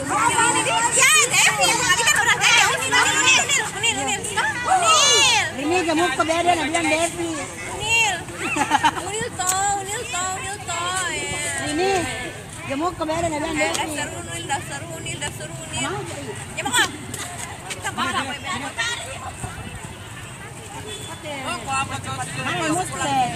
Ya, Devi, tadi kan orang kaya. Unil. Ini gemuk ke beda nah bilang Devi. Unil toh. Ini gemuk ke beda nah bilang Devi. Dasar unil. Ya mau nggak? Kita parah apa ya? Mana Mustang?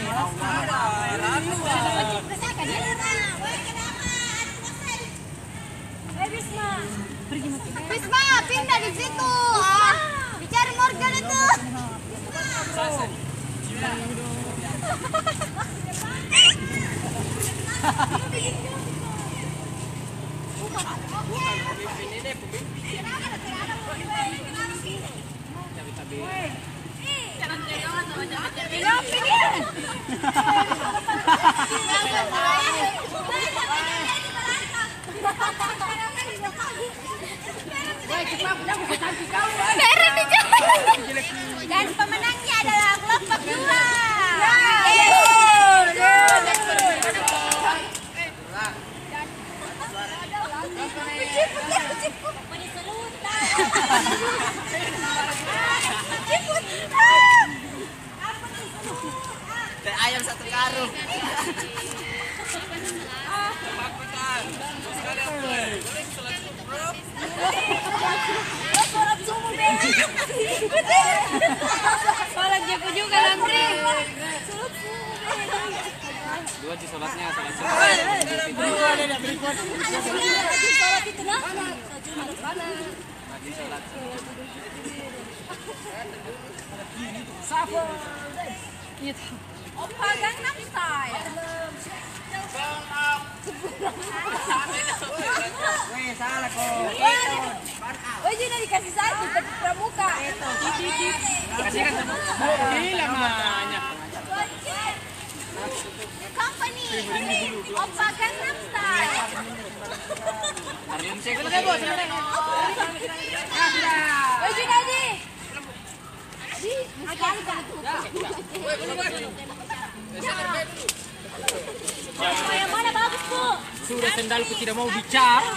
Bisma, pindah di situ. Dicari Morgan itu. Dan pemenangnya adalah kelompok 2. Ayam 1 karung. Sholat jago juga Landri. 2 di sholatnya, sholat sunat. Sholat itu nah. Lagi sholat. Opa Gangnam Style. Weh, salah kok. Oh, jadi dikasih satu ke pramuka. Kasihkan sama. Gila namanya. Company. Opa Gangnam Style. Mariam sekali kan bos. Oh, jadi Adi. Yang mana bagus, Bu? Sudah sendalku tidak mau bicara.